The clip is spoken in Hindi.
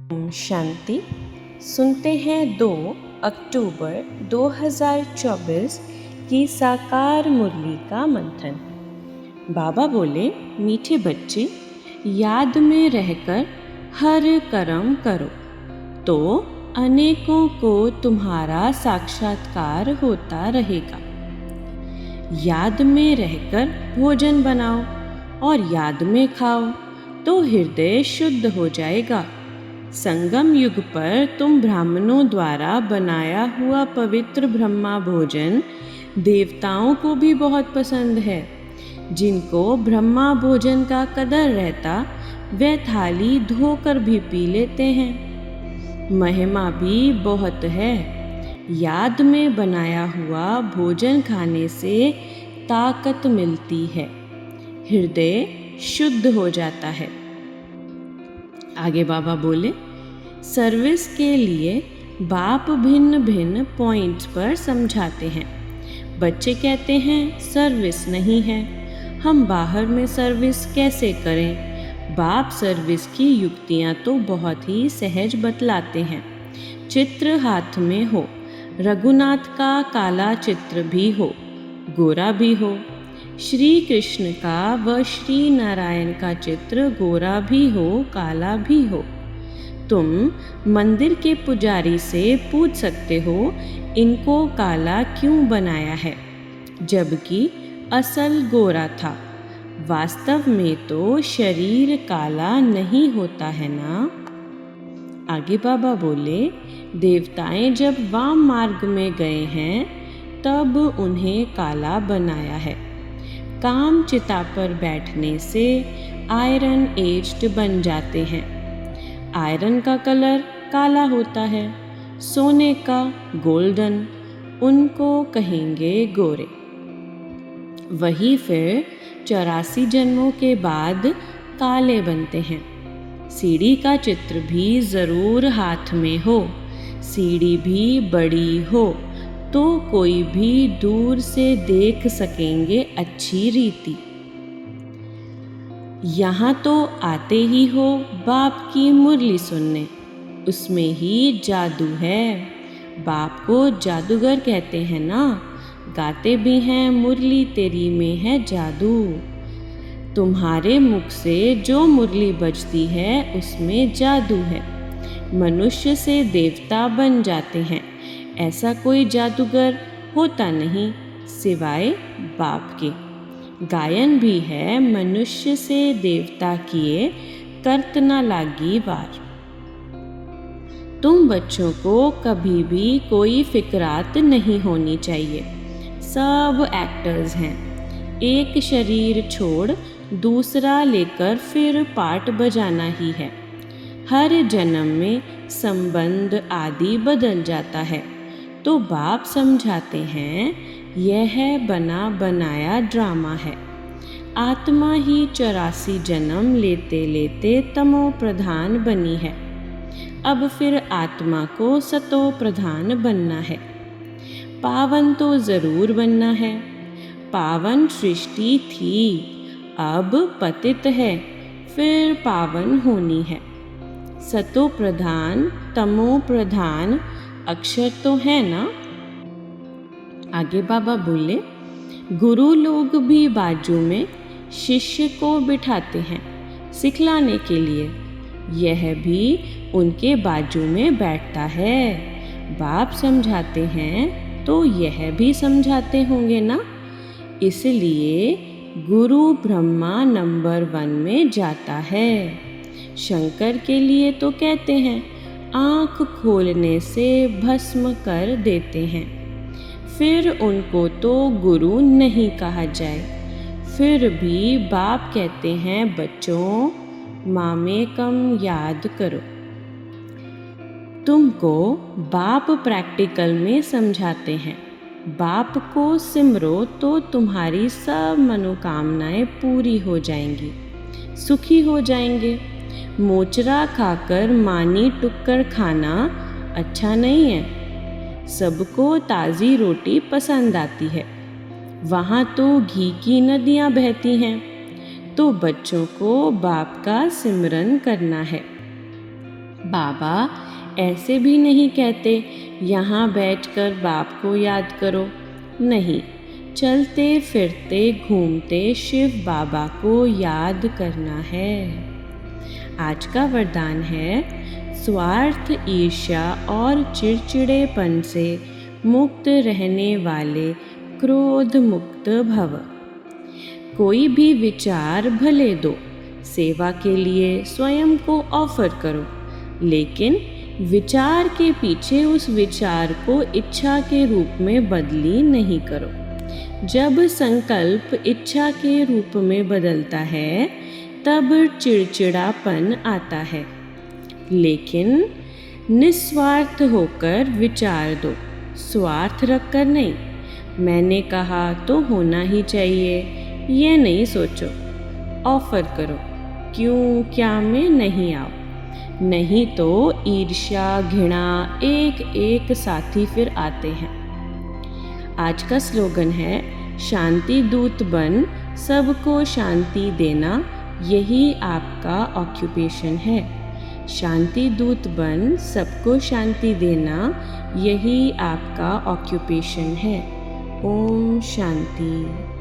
ओम शांति। सुनते हैं 2 अक्टूबर 2024 की साकार मुरली का मंथन। बाबा बोले, मीठे बच्चे, याद में रहकर हर कर्म करो तो अनेकों को तुम्हारा साक्षात्कार होता रहेगा। याद में रहकर भोजन बनाओ और याद में खाओ तो हृदय शुद्ध हो जाएगा। संगम युग पर तुम ब्राह्मणों द्वारा बनाया हुआ पवित्र ब्रह्मा भोजन देवताओं को भी बहुत पसंद है। जिनको ब्रह्मा भोजन का कदर रहता वे थाली धोकर भी पी लेते हैं। महिमा भी बहुत है। याद में बनाया हुआ भोजन खाने से ताकत मिलती है, हृदय शुद्ध हो जाता है। आगे बाबा बोले, सर्विस के लिए बाप भिन्न भिन्न पॉइंट्स पर समझाते हैं। बच्चे कहते हैं सर्विस नहीं है, हम बाहर में सर्विस कैसे करें। बाप सर्विस की युक्तियाँ तो बहुत ही सहज बतलाते हैं। चित्र हाथ में हो, रघुनाथ का काला चित्र भी हो, गोरा भी हो, श्री कृष्ण का व श्री नारायण का चित्र गोरा भी हो, काला भी हो। तुम मंदिर के पुजारी से पूछ सकते हो इनको काला क्यों बनाया है, जबकि असल गोरा था। वास्तव में तो शरीर काला नहीं होता है ना। आगे बाबा बोले, देवताएं जब वाम मार्ग में गए हैं तब उन्हें काला बनाया है। काम चिता पर बैठने से आयरन एज्ड बन जाते हैं। आयरन का कलर काला होता है, सोने का गोल्डन, उनको कहेंगे गोरे। वही फिर 84 जन्मों के बाद काले बनते हैं। सीढ़ी का चित्र भी ज़रूर हाथ में हो, सीढ़ी भी बड़ी हो तो कोई भी दूर से देख सकेंगे अच्छी रीति। यहाँ तो आते ही हो बाप की मुरली सुनने, उसमें ही जादू है। बाप को जादूगर कहते हैं ना, गाते भी हैं मुरली तेरी में है जादू। तुम्हारे मुख से जो मुरली बजती है उसमें जादू है। मनुष्य से देवता बन जाते हैं, ऐसा कोई जादूगर होता नहीं सिवाय बाप के। गायन भी है, मनुष्य से देवता किए करत न लागी वार। तुम बच्चों को कभी भी कोई फिक्रात नहीं होनी चाहिए। सब एक्टर्स हैं। एक शरीर छोड़ दूसरा लेकर फिर पार्ट बजाना ही है। हर जन्म में संबंध आदि बदल जाता है। तो बाप समझाते हैं यह बना बनाया ड्रामा है। आत्मा ही 84 जन्म लेते लेते तमो प्रधान बनी है। अब फिर आत्मा को सतो प्रधान बनना है। पावन तो ज़रूर बनना है। पावन सृष्टि थी, अब पतित है, फिर पावन होनी है। सतो प्रधान तमो प्रधान अक्षर तो है ना। आगे बाबा बोले, गुरु लोग भी बाजू में शिष्य को बिठाते हैं सिखलाने के लिए। यह भी उनके बाजू में बैठता है। बाप समझाते हैं तो यह भी समझाते होंगे ना। इसलिए गुरु ब्रह्मा नंबर 1 में जाता है। शंकर के लिए तो कहते हैं आँख खोलने से भस्म कर देते हैं। फिर उनको तो गुरु नहीं कहा जाए। फिर भी बाप कहते हैं बच्चों, मामेकम याद करो। तुमको बाप प्रैक्टिकल में समझाते हैं। बाप को सिमरो तो तुम्हारी सब मनोकामनाएं पूरी हो जाएंगी, सुखी हो जाएंगे। मोचरा खाकर मानी टुक्कर खाना अच्छा नहीं है। सबको ताज़ी रोटी पसंद आती है, वहाँ तो घी की नदियाँ बहती हैं। तो बच्चों को बाप का सिमरन करना है। बाबा ऐसे भी नहीं कहते यहाँ बैठकर बाप को याद करो। नहीं, चलते फिरते घूमते शिव बाबा को याद करना है। आज का वरदान है, स्वार्थ, ईर्ष्या और चिड़चिड़ेपन से मुक्त रहने वाले क्रोध मुक्त भव। कोई भी विचार भले दो, सेवा के लिए स्वयं को ऑफर करो, लेकिन विचार के पीछे उस विचार को इच्छा के रूप में बदली नहीं करो। जब संकल्प इच्छा के रूप में बदलता है तब चिड़चिड़ापन आता है, लेकिन निस्वार्थ होकर विचार दो, स्वार्थ रखकर नहीं। मैंने कहा तो होना ही चाहिए, ये नहीं सोचो। ऑफर करो, क्यों क्या में नहीं आओ, नहीं तो ईर्ष्या घृणा एक एक साथी फिर आते हैं। आज का स्लोगन है, शांति दूत बन सबको शांति देना, यही आपका ऑक्यूपेशन है। शांति दूत बन सबको शांति देना, यही आपका ऑक्यूपेशन है। ओम शांति।